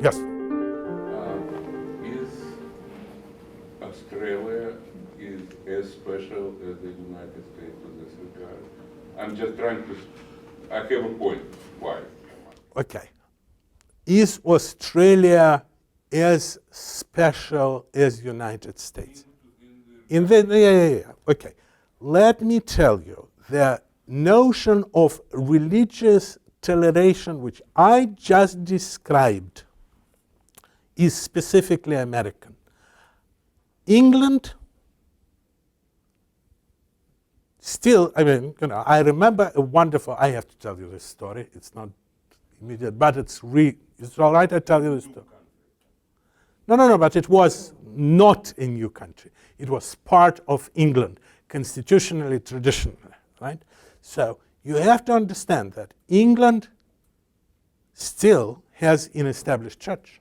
Yes. Is Australia is as special as the United States in this regard? I'm just trying to. I have a point. Why? Okay. Is Australia as special as United States? Yeah. Okay. Let me tell you, the notion of religious toleration, which I just described, is specifically American. England, still, I remember a wonderful, I have to tell you this story. It's not immediate, but it's all right I tell you this story. No, but it was not a new country. It was part of England, constitutionally, traditionally, right? So you have to understand that England still has an established church.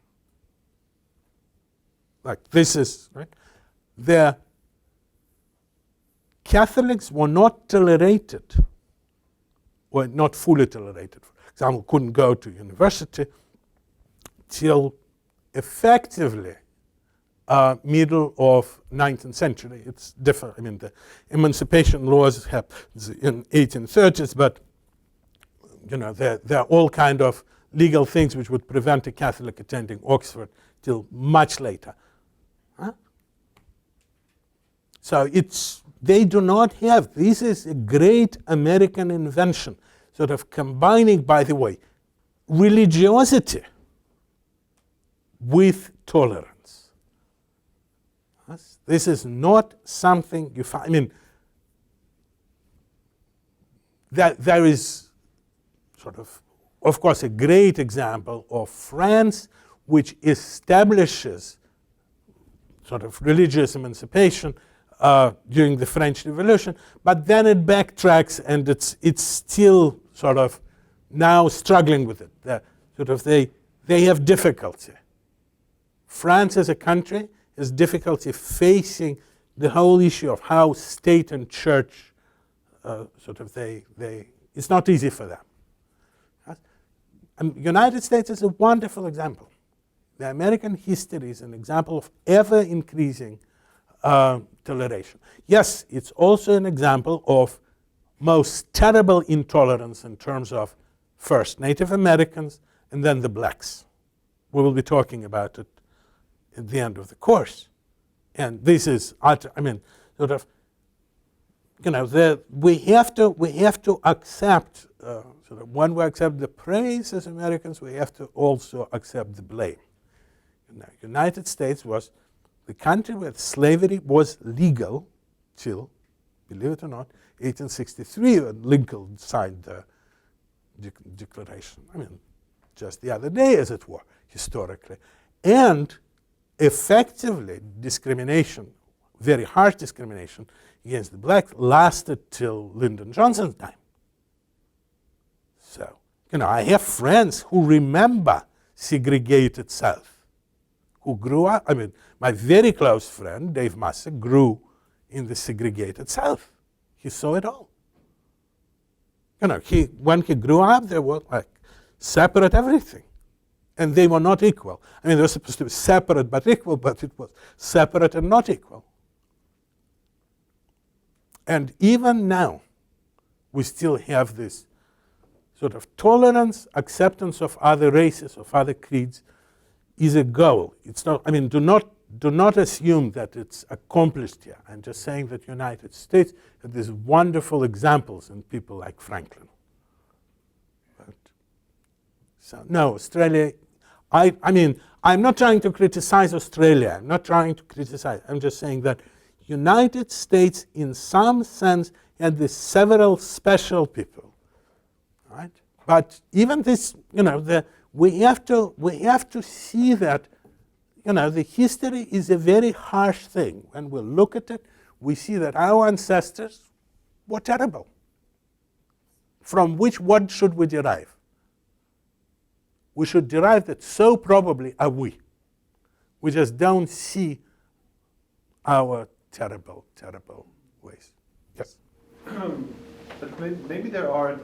Like this is, right? The Catholics were not tolerated, or not fully tolerated. For example, couldn't go to university till effectively middle of 19th century. It's different. I mean, the emancipation laws happened in 1830s, but there are all kind of legal things which would prevent a Catholic attending Oxford till much later. Huh? So they do not have, this is a great American invention, sort of combining, by the way, religiosity with tolerance. Yes? This is not something you find, I mean, there is sort of course, a great example of France, which establishes sort of religious emancipation during the French Revolution, but then it backtracks and it's still sort of now struggling with it. They have difficulty. France as a country has difficulty facing the whole issue of how state and church it's not easy for them. And United States is a wonderful example. The American history is an example of ever increasing toleration. Yes, it's also an example of most terrible intolerance in terms of first Native Americans and then the blacks. We will be talking about it at the end of the course. And this is, we have to accept, when we accept the praise as Americans, we have to also accept the blame. United States was the country where slavery was legal till, believe it or not, 1863, when Lincoln signed the Declaration. I mean, just the other day, as it were, historically. And effectively, discrimination, very harsh discrimination against the blacks, lasted till Lyndon Johnson's time. So, I have friends who remember segregated South, who grew up, my very close friend, Dave Massey, grew in the segregated South. He saw it all. When he grew up, there was separate everything. And they were not equal. They were supposed to be separate but equal, but it was separate and not equal. And even now, we still have this sort of tolerance, acceptance of other races, of other creeds, is a goal. It's not, do not assume that it's accomplished here. I'm just saying that the United States had these wonderful examples in people like Franklin. So no, Australia, I'm not trying to criticize Australia. I'm not trying to criticize. I'm just saying that United States, in some sense, had these several special people, right? But even this, we have to see that, the history is a very harsh thing. When we look at it, we see that our ancestors were terrible. From which, what should we derive? We should derive that so probably are we. We just don't see our terrible, terrible ways. Yes? But maybe there are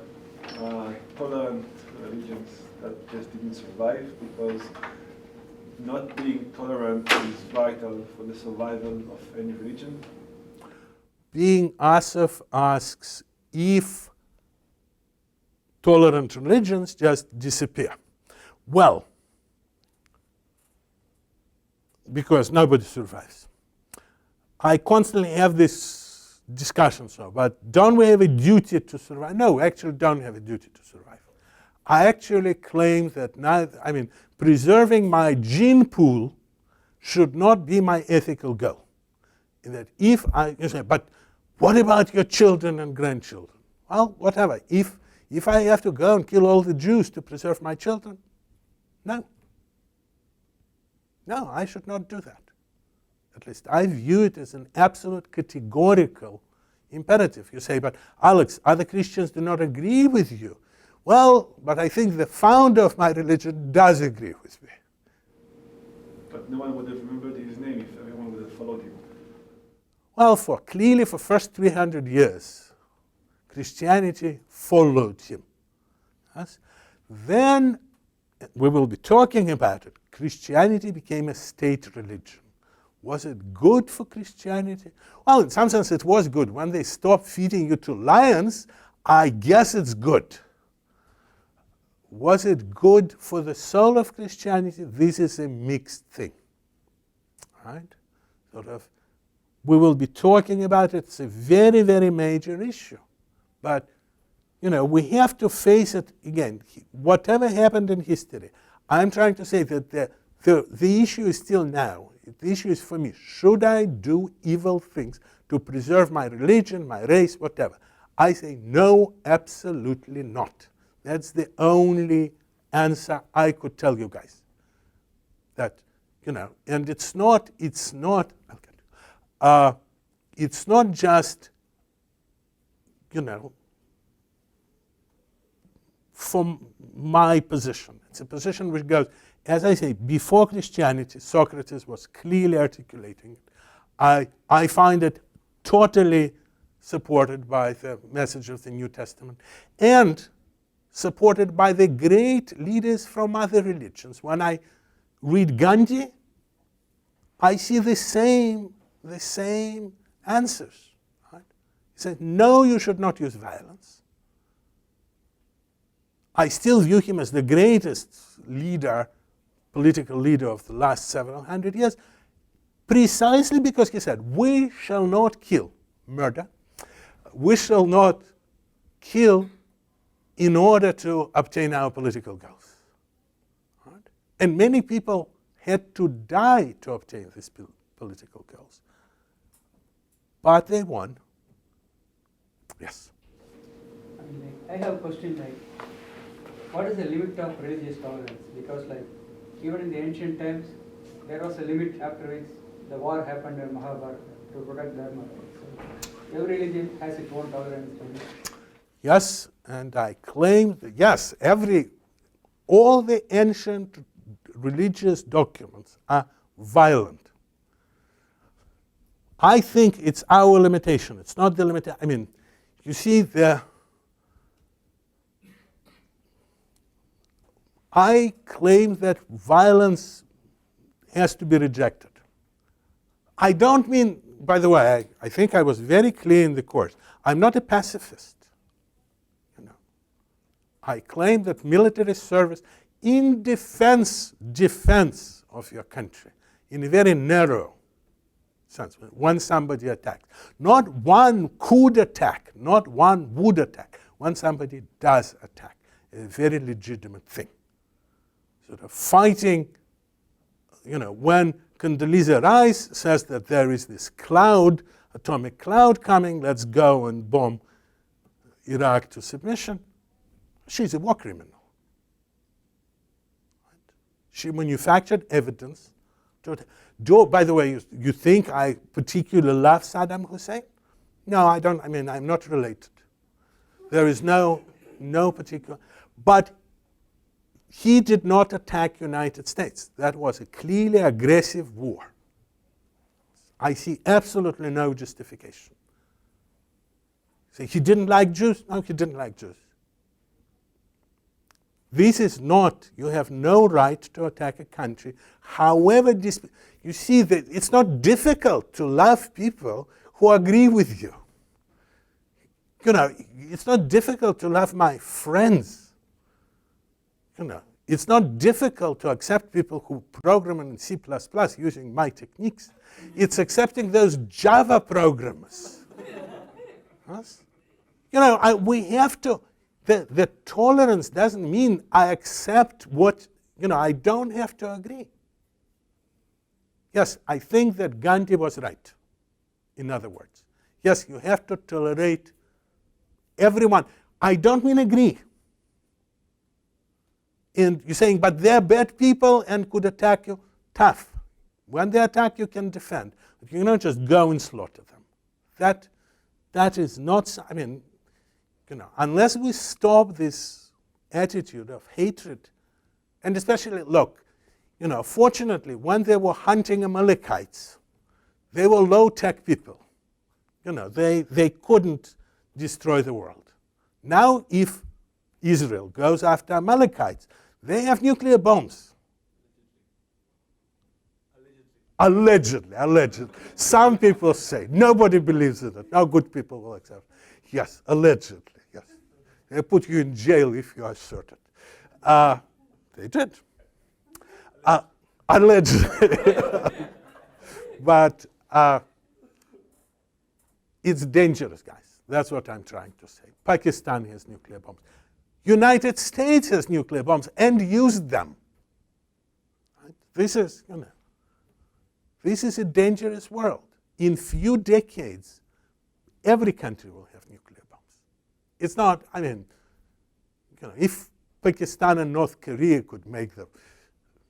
tolerant religions that just didn't survive because not being tolerant is vital for the survival of any religion? Being Asif asks if tolerant religions just disappear. Well, because nobody survives. I constantly have this discussion, but don't we have a duty to survive? No, actually don't have a duty to survive. I actually claim that preserving my gene pool should not be my ethical goal. In that you say, but what about your children and grandchildren? Well, whatever. If I have to go and kill all the Jews to preserve my children, no. No, I should not do that. At least I view it as an absolute categorical imperative. You say, but Alex, other Christians do not agree with you. Well, but I think the founder of my religion does agree with me. But no one would have remembered his name if everyone would have followed him. Well, clearly for first 300 years, Christianity followed him. Yes? Then, we will be talking about it, Christianity became a state religion. Was it good for Christianity? Well, in some sense it was good. When they stopped feeding you to lions, I guess it's good. Was it good for the soul of Christianity? This is a mixed thing. Right? We will be talking about it. It's a very, very major issue. But, we have to face it again. Whatever happened in history, I'm trying to say that the issue is still now. The issue is for me, should I do evil things to preserve my religion, my race, whatever? I say no, absolutely not. That's the only answer I could tell you guys. That, and it's not just, from my position. It's a position which goes, as I say, before Christianity, Socrates was clearly articulating it. I find it totally supported by the message of the New Testament and supported by the great leaders from other religions. When I read Gandhi, I see the same answers. Right? He said, no, you should not use violence. I still view him as the greatest political leader of the last several hundred years, precisely because he said, we shall not kill, murder. We shall not kill in order to obtain our political goals. Right? And many people had to die to obtain these political goals. But they won. Yes? I have a question what is the limit of religious tolerance? Because even in the ancient times, there was a limit after which the war happened in Mahabharata to protect Dharma. So every religion has its own tolerance. Yes, and I claim that, yes, all the ancient religious documents are violent. I think it's our limitation. It's not the limitation. You see, I claim that violence has to be rejected. I don't mean, by the way, I think I was very clear in the course. I'm not a pacifist. I claim that military service in defense of your country, in a very narrow sense, when somebody attacks. Not one could attack, not one would attack, when somebody does attack, a very legitimate thing. Sort of fighting, when Condoleezza Rice says that there is this cloud, atomic cloud coming, let's go and bomb Iraq to submission, she's a war criminal. Right? She manufactured evidence. By the way, you think I particularly love Saddam Hussein? No, I don't. I'm not related. There is no particular. But he did not attack United States. That was a clearly aggressive war. I see absolutely no justification. Say he didn't like Jews? No, he didn't like Jews. This is not, you have no right to attack a country. However, you see that it's not difficult to love people who agree with you. You know, it's not difficult to love my friends. You know, it's not difficult to accept people who program in C++ using my techniques. It's accepting those Java programmers. Yes? You know, we have to, the tolerance doesn't mean I accept what, you know, I don't have to agree. Yes, I think that Gandhi was right, in other words. Yes, you have to tolerate everyone. I don't mean agree. And you're saying, but they're bad people and could attack you. Tough. When they attack, you can defend. But you cannot just go and slaughter them. That is not, I mean, you know, unless we stop this attitude of hatred, and especially, look, you know, fortunately, when they were hunting Amalekites, they were low-tech people. You know, they couldn't destroy the world. Now, if Israel goes after Amalekites, they have nuclear bombs. Allegedly. Some people say. Nobody believes in it. No good people will accept it. Yes, allegedly, yes. They put you in jail if you assert it. They did. Allegedly. But it's dangerous, guys. That's what I'm trying to say. Pakistan has nuclear bombs. United States has nuclear bombs and used them. Right? This is, you know, this is a dangerous world. In few decades, every country will have nuclear bombs. It's not, I mean, you know, if Pakistan and North Korea could make them,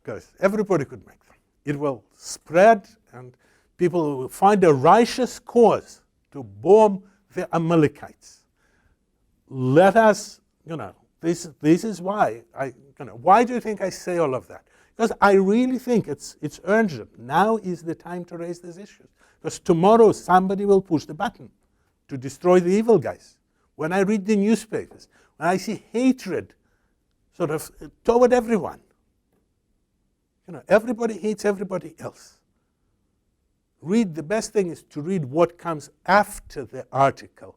because everybody could make them, it will spread and people will find a righteous cause to bomb the Amalekites. Let us, you know, this is why why do you think I say all of that? Because I really think it's urgent. Now is the time to raise these issues. Because tomorrow somebody will push the button to destroy the evil guys. When I read the newspapers, when I see hatred sort of toward everyone, you know, everybody hates everybody else. The best thing is to read what comes after the article.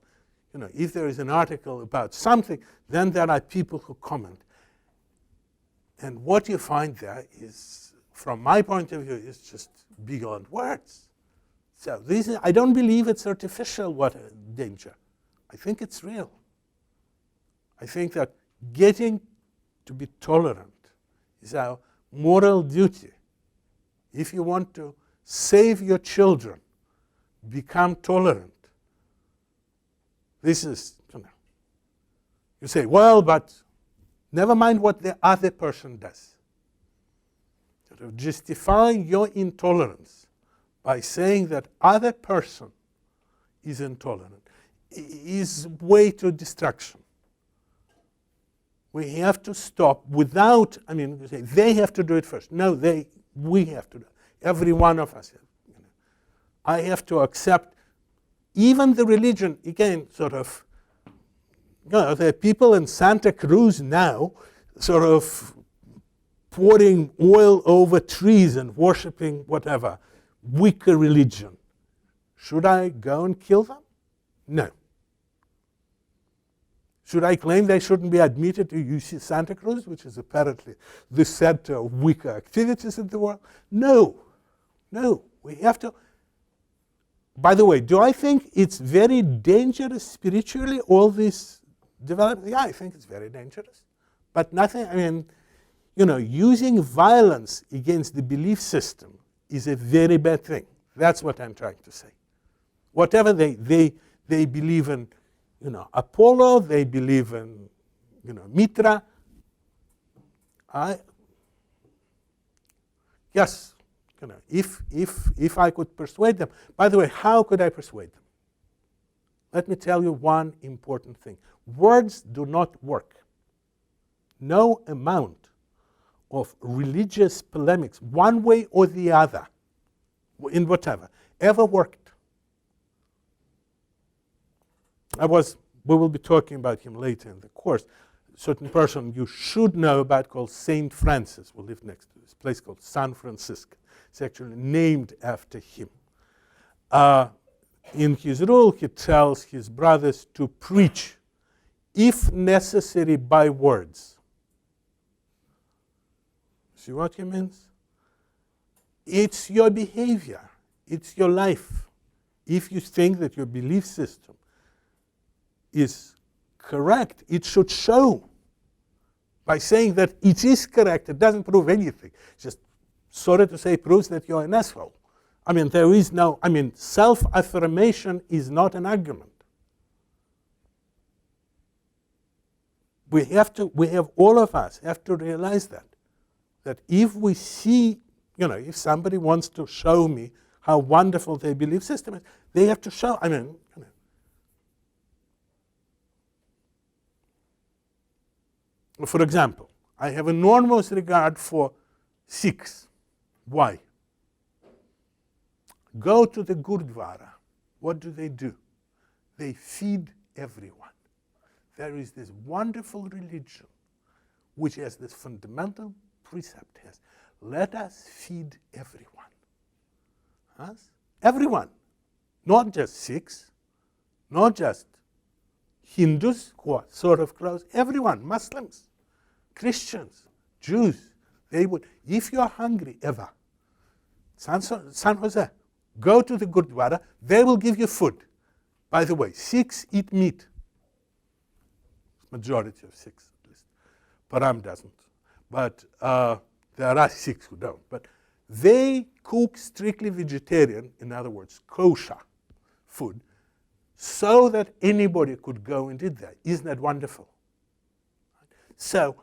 You know, if there is an article about something, then there are people who comment. And what you find there is, from my point of view, is just beyond words. So I don't believe it's artificial danger. I think it's real. I think that getting to be tolerant is our moral duty. If you want to save your children, become tolerant. This is, you know, you say, well, but never mind what the other person does. Sort of justifying your intolerance by saying that other person is intolerant is way to destruction. We have to stop without, I mean, you say, they have to do it first. No, we have to do it. Every one of us. You know. I have to accept even the religion, again, sort of, you know, there are people in Santa Cruz now sort of pouring oil over trees and worshiping whatever, weaker religion. Should I go and kill them? No. Should I claim they shouldn't be admitted to UC Santa Cruz, which is apparently the center of weaker activities in the world? No. No. We have to. By the way, do I think it's very dangerous spiritually, all this development? Yeah, I think it's very dangerous. But nothing, I mean, you know, using violence against the belief system is a very bad thing. That's what I'm trying to say. Whatever they believe in, you know, Apollo, they believe in, you know, Mitra. Yes, you know, if I could persuade them. By the way, how could I persuade them? Let me tell you one important thing. Words do not work. No amount of religious polemics, one way or the other, in whatever, ever worked. We will be talking about him later in the course. certain person you should know about called Saint Francis, who lived next to this place called San Francisco. It's actually named after him. In his rule, he tells his brothers to preach, if necessary, by words. See what he means? It's your behavior. It's your life. If you think that your belief system is correct, it should show. By saying that it is correct, it doesn't prove anything. Just, sorry to say, proves that you're an asshole. I mean, there is no, I mean, self-affirmation is not an argument. We have all of us have to realize that if we see, if somebody wants to show me how wonderful their belief system is, they have to show, for example, I have enormous regard for Sikhs. Why? Go to the Gurdwara. What do? They feed everyone. There is this wonderful religion which has this fundamental precept has, let us feed everyone. Yes? Everyone. Not just Sikhs, not just Hindus who are sort of close, everyone, Muslims, Christians, Jews, they would, if you're hungry ever, San Jose, go to the Gurdwara, they will give you food. By the way, Sikhs eat meat. Majority of Sikhs, at least. Param doesn't. But there are Sikhs who don't. But they cook strictly vegetarian, in other words, kosher food, so that anybody could go and eat there. Isn't that wonderful? So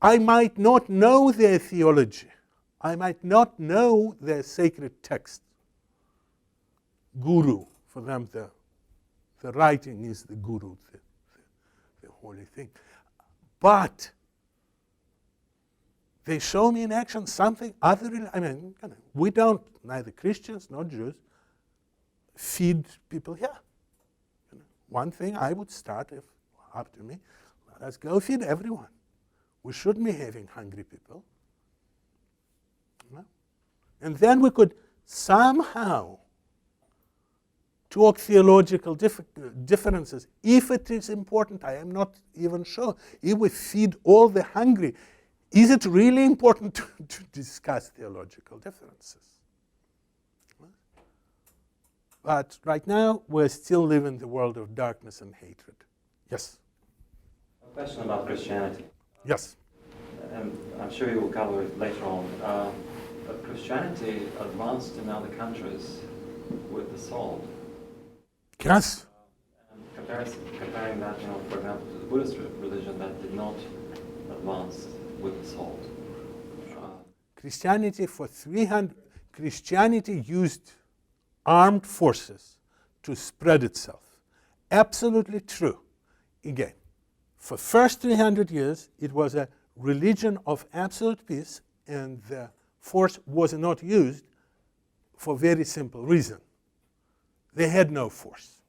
I might not know their theology. I might not know their sacred text. Guru, for them, the writing is the guru, the holy thing. But they show me in action something other than, we don't, neither Christians nor Jews, feed people here. One thing I would start, if up to me, let us go feed everyone. We shouldn't be having hungry people. And then we could somehow talk theological differences. If it is important, I am not even sure. If we feed all the hungry, is it really important to discuss theological differences? But right now, we're still living in the world of darkness and hatred. Yes? A question about Christianity. Yes. And I'm sure you will cover it later on. But Christianity advanced in other countries with the sword. Yes. And comparing that, for example, to the Buddhist religion that did not advance with the sword. Christianity used armed forces to spread itself. Absolutely true. Again, for first 300 years, it was a religion of absolute peace, and the force was not used for very simple reason. They had no force.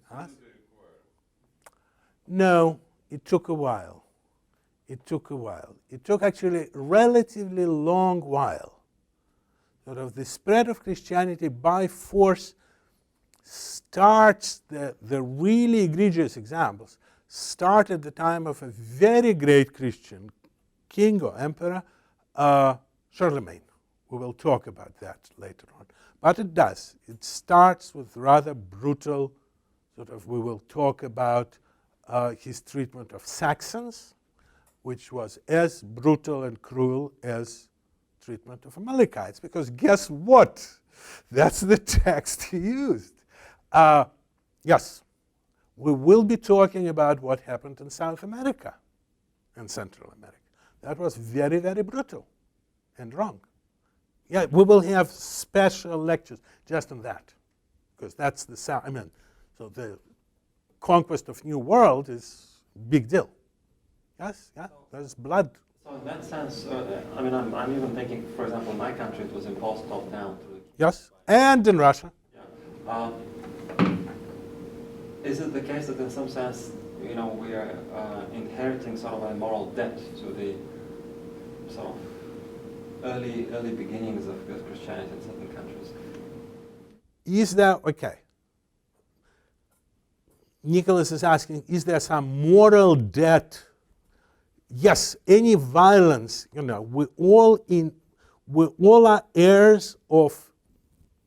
Huh? No, it took a while. It took actually a relatively long while. Sort of the spread of Christianity by force starts, the really egregious examples, start at the time of a very great Christian king or emperor, Charlemagne. We will talk about that later on. But it does. It starts with rather brutal, we will talk about his treatment of Saxons, which was as brutal and cruel as treatment of Amalekites, because guess what? That's the text he used. Yes, we will be talking about what happened in South America and Central America. That was very, very brutal and wrong. Yeah, we will have special lectures just on that, because that's the so the conquest of New World is a big deal. Yes, yeah, there's blood. So in that sense, I'm even thinking, for example, in my country, it was imposed top down through the king. Yes, and in Russia. Yeah. Is it the case that in some sense, we are inheriting sort of a moral debt to the sort of early beginnings of Christianity in certain countries. Is there, okay. Nicholas is asking, is there some moral debt? Yes, any violence, we all are heirs of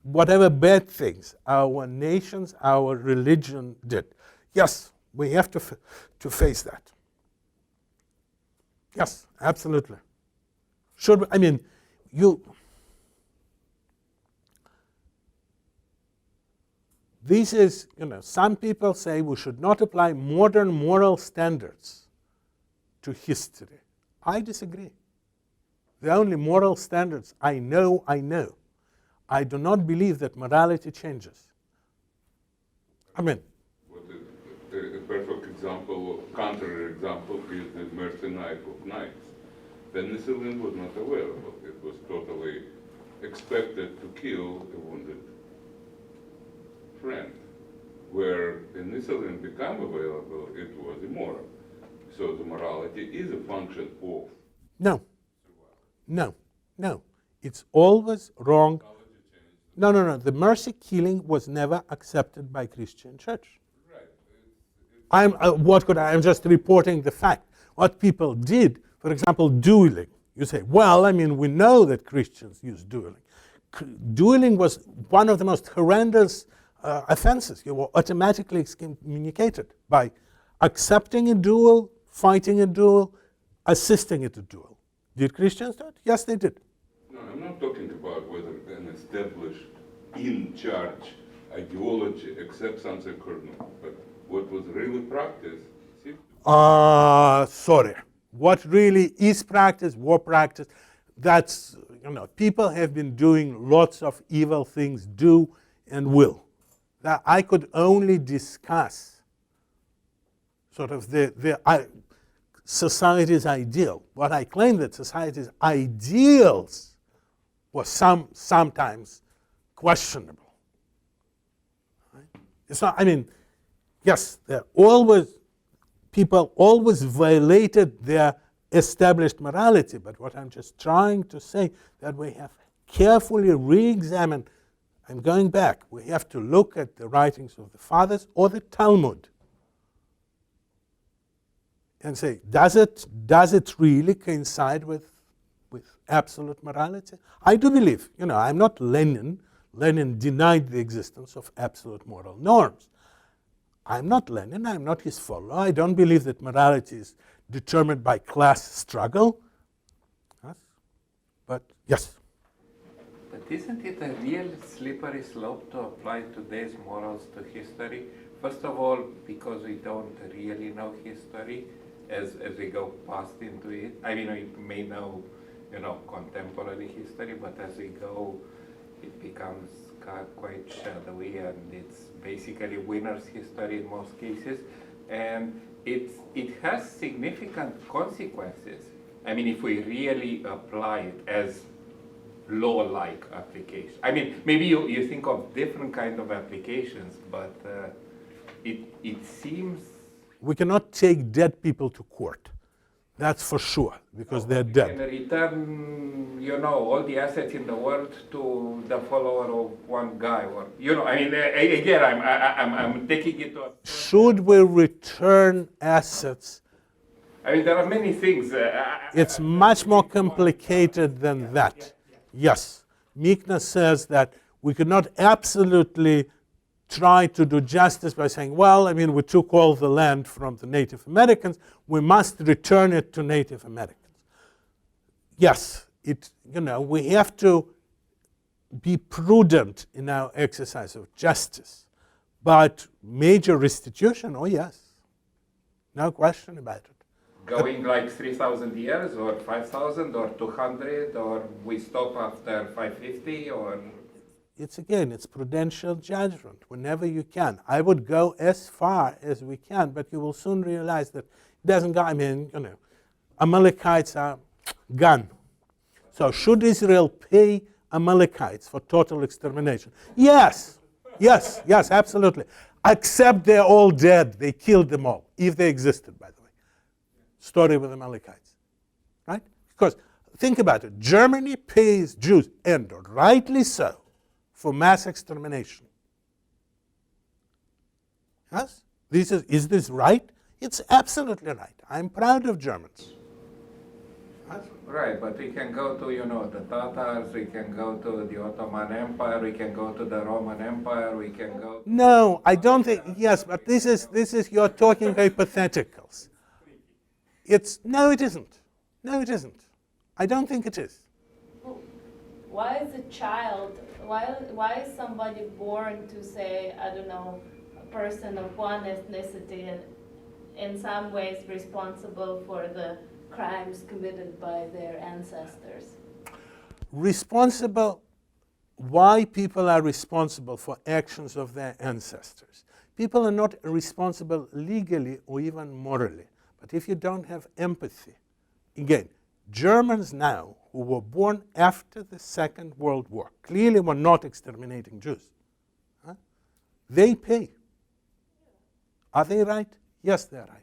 whatever bad things our nations, our religion did. Yes, we have to face that. Yes, absolutely. Should we, this is, some people say we should not apply modern moral standards to history. I disagree. The only moral standards I know. I do not believe that morality changes. A perfect example, contrary example, is the mercy knife of knights. Penicillin was not available. It was totally expected to kill a wounded friend. Where penicillin became available, it was immoral. So the morality is a function of No. It's always wrong. No. The mercy killing was never accepted by Christian church. right. I'm just reporting the fact. What people did, for example, dueling. You say, well, we know that Christians use dueling. Dueling was one of the most horrendous offenses. You were automatically excommunicated by accepting a duel, fighting a duel, assisting at a duel. Did Christians do it? Yes, they did. No, I'm not talking about whether an established in-charge ideology accepts something or not, but what was really practiced. Sorry. What really is practice, war practice, that's, people have been doing lots of evil things, do and will. That I could only discuss sort of the society's ideal. What I claim that society's ideals was sometimes questionable. Right? It's not, yes, people always violated their established morality, but what I'm just trying to say that we have carefully re-examined. I'm going back. We have to look at the writings of the fathers or the Talmud and say, does it really coincide with absolute morality? I do believe, I'm not Lenin. Lenin denied the existence of absolute moral norms. I'm not Lenin. I'm not his follower. I don't believe that morality is determined by class struggle. Yes. But yes. But isn't it a real slippery slope to apply today's morals to history? First of all, because we don't really know history as we go past into it. We may know, contemporary history, but as we go, it becomes quite shadowy, and it's basically winner's history in most cases. And it has significant consequences. If we really apply it as law-like application. Maybe you think of different kind of applications, but it seems... We cannot take dead people to court. That's for sure, because they're dead. And return, all the assets in the world to the follower of one guy, or again, I'm taking it to. Should we return assets? There are many things. It's much more complicated than that. Yes, Meekness says that we could not absolutely try to do justice by saying, well, we took all the land from the Native Americans, we must return it to Native Americans. Yes, we have to be prudent in our exercise of justice, but major restitution, oh yes, no question about it. Going like 3,000 years, or 5,000, or 200, or we stop after 550, or... It's prudential judgment whenever you can. I would go as far as we can, but you will soon realize that it doesn't go. Amalekites are gone. So should Israel pay Amalekites for total extermination? Yes, absolutely. Except they're all dead. They killed them all, if they existed, by the way. Story with the Amalekites, right? Because think about it. Germany pays Jews, and rightly so, for mass extermination. Yes? Is this right? It's absolutely right. I'm proud of Germans. Yes? Right, but we can go to, the Tatars, we can go to the Ottoman Empire, we can go to the Roman Empire, we can go... No, I don't think, yes, but this is you're talking hypotheticals. No, it isn't. No, it isn't. I don't think it is. Why is a child, why is somebody born to say, I don't know, a person of one ethnicity and in some ways responsible for the crimes committed by their ancestors? Responsible, why people are responsible for actions of their ancestors. People are not responsible legally or even morally. But if you don't have empathy, again, Germans now who were born after the Second World War clearly were not exterminating Jews. Huh? They pay. Are they right? Yes, they're right.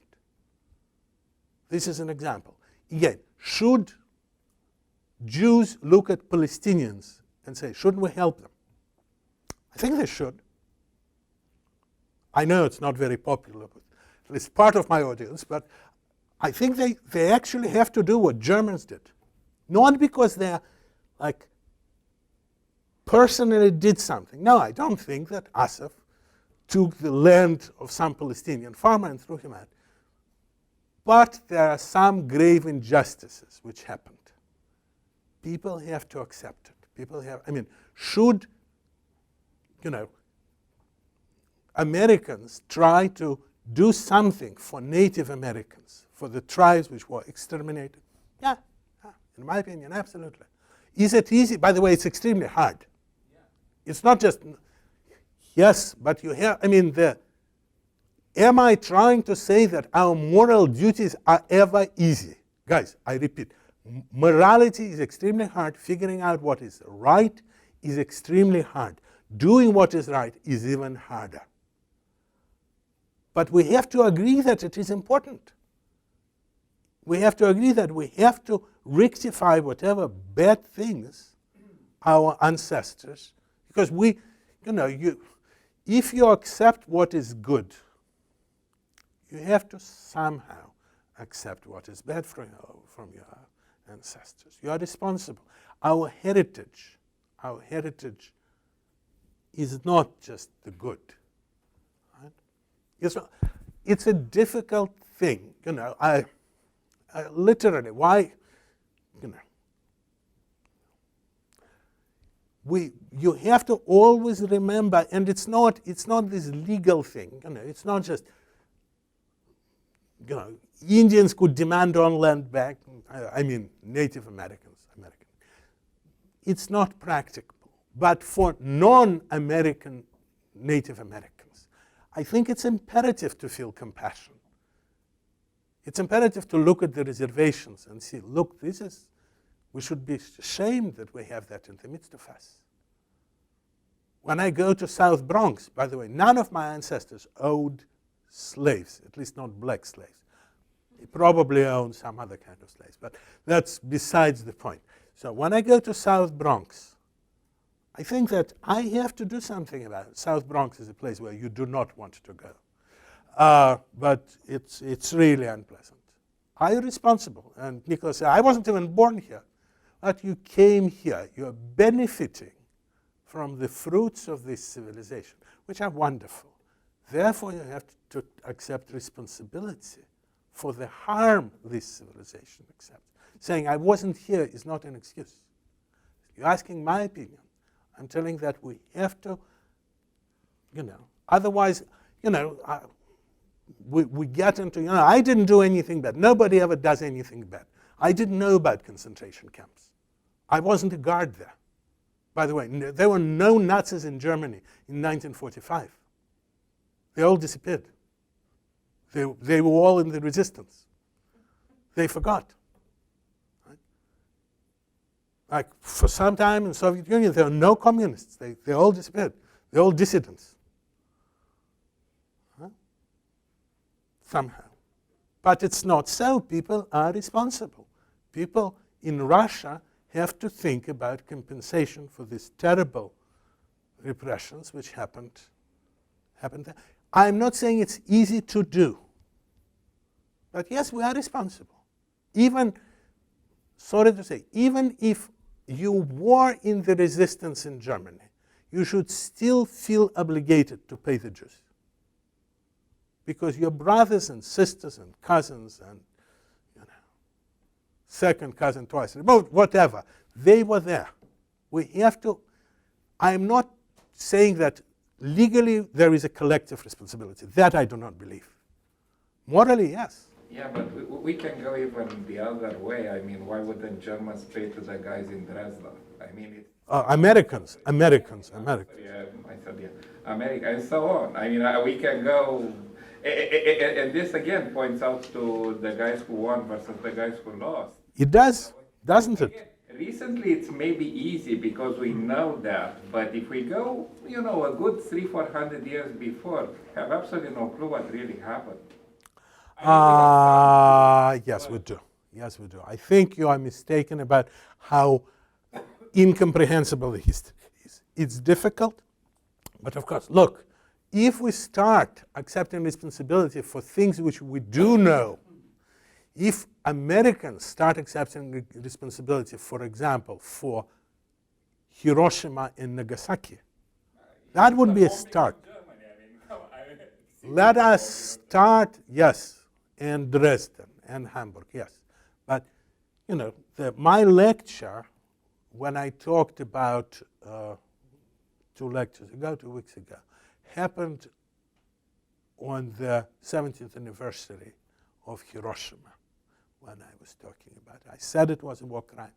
This is an example. Again, should Jews look at Palestinians and say, shouldn't we help them? I think they should. I know it's not very popular with at least part of my audience, but I think they actually have to do what Germans did. Not because they're like personally did something. No, I don't think that Asaf took the land of some Palestinian farmer and threw him out. But there are some grave injustices which happened. People have to accept it. Should, Americans try to do something for Native Americans, for the tribes which were exterminated? Yeah, in my opinion, absolutely. Is it easy? By the way, it's extremely hard. Yeah. It's not just, yes, but you have, am I trying to say that our moral duties are ever easy? Guys, I repeat, morality is extremely hard. Figuring out what is right is extremely hard. Doing what is right is even harder. But we have to agree that it is important. We have to agree that we have to rectify whatever bad things our ancestors, because if you accept what is good, you have to somehow accept what is bad from your ancestors. You are responsible. Our heritage is not just the good. Right? It's a difficult thing. I literally, why, you have to always remember, and it's not this legal thing. It's not just, Indians could demand on land back. Native Americans. It's not practicable. But for non-American Native Americans, I think it's imperative to feel compassion. It's imperative to look at the reservations and see, look, we should be ashamed that we have that in the midst of us. When I go to South Bronx, by the way, none of my ancestors owned slaves, at least not black slaves. They probably owned some other kind of slaves, but that's besides the point. So when I go to South Bronx, I think that I have to do something about it. South Bronx is a place where you do not want to go. But it's really unpleasant. Are you responsible? And Nicholas said, I wasn't even born here. But you came here. You're benefiting from the fruits of this civilization, which are wonderful. Therefore, you have to accept responsibility for the harm this civilization accepts. Saying, I wasn't here is not an excuse. You're asking my opinion. I'm telling that we have to, otherwise, we get into, I didn't do anything bad. Nobody ever does anything bad. I didn't know about concentration camps. I wasn't a guard there. By the way, there were no Nazis in Germany in 1945. They all disappeared. They were all in the resistance. They forgot. Right? Like for some time in the Soviet Union, there were no communists. They all disappeared. They're all dissidents. somehow. But it's not so. People are responsible. People in Russia have to think about compensation for these terrible repressions which happened there. I'm not saying it's easy to do. But yes, we are responsible. Even, sorry to say, even if you were in the resistance in Germany, you should still feel obligated to pay the Jews. Because your brothers and sisters and cousins and second cousin twice removed, whatever, they were there. We have to, I'm not saying that legally there is a collective responsibility. That I do not believe. Morally, yes. Yeah, but we can go even the other way. I mean, why wouldn't Germans pay to the guys in Dresden? I mean, it's Americans. Yeah, I said yeah, America, and so on. I mean, we can go, and this again points out to the guys who won versus the guys who lost. It does, doesn't it? Again, recently, it's maybe easy because we know that, but if we go, a good 300-400 years before, have absolutely no clue what really happened. Yes, we do. Yes, we do. I think you are mistaken about how incomprehensible the history is. It's difficult, but of course, look, if we start accepting responsibility for things which we do know, if Americans start accepting responsibility, for example, for Hiroshima and Nagasaki, that would be a start. Let us start, yes, and Dresden and Hamburg, yes. But, my lecture, when I talked about 2 weeks ago, happened on the 70th anniversary of Hiroshima, when I was talking about it. I said it was a war crime.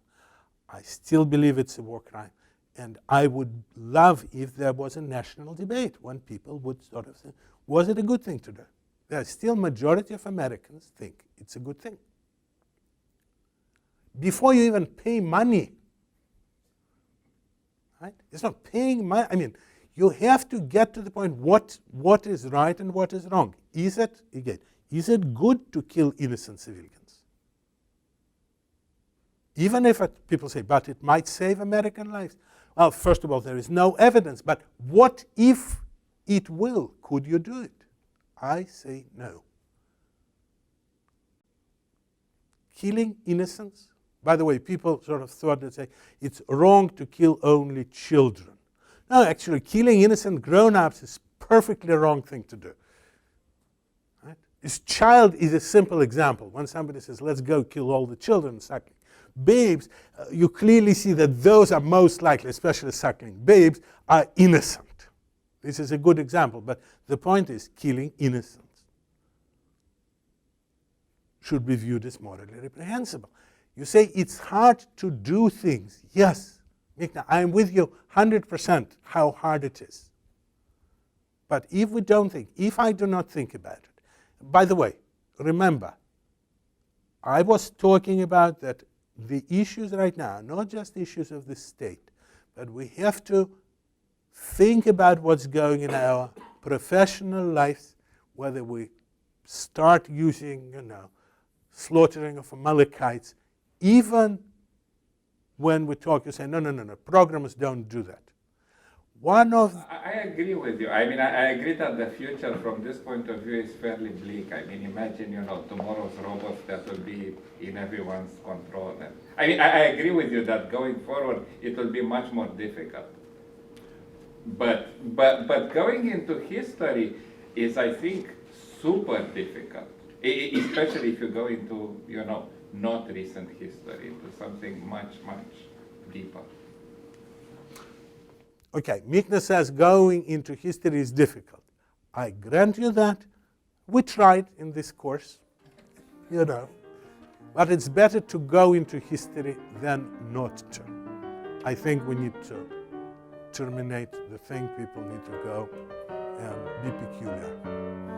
I still believe it's a war crime. And I would love if there was a national debate when people would sort of say, was it a good thing to do? There's still majority of Americans think it's a good thing. Before you even pay money, right? It's not paying money. I mean, you have to get to the point what is right and what is wrong. Is it good to kill innocent civilians? Even if people say, but it might save American lives. Well, first of all, there is no evidence, but what if it will? Could you do it? I say no. Killing innocents? By the way, people sort of thought that say it's wrong to kill only children. No, actually, killing innocent grown-ups is perfectly wrong thing to do. Right? This child is a simple example. When somebody says, let's go kill all the children suckling. Babes, you clearly see that those are most likely, especially suckling babes, are innocent. This is a good example, but the point is killing innocents should be viewed as morally reprehensible. You say it's hard to do things. Yes, Mikna, I'm with you 100% how hard it is. But if I do not think about it, by the way, remember, I was talking about that the issues right now, not just issues of the state, but we have to think about what's going in our professional lives, whether we start using, slaughtering of Amalekites, even when we talk, you say, no, programmers don't do that. I agree with you. I mean, I agree that the future from this point of view is fairly bleak. I mean, imagine, tomorrow's robots that will be in everyone's control. And I agree with you that going forward, it will be much more difficult. But going into history is, I think, super difficult, especially if you go into, not recent history, into something much, much deeper. Okay, Mikna says going into history is difficult. I grant you that. We tried in this course, but it's better to go into history than not to. I think we need to terminate the thing. People need to go and be peculiar.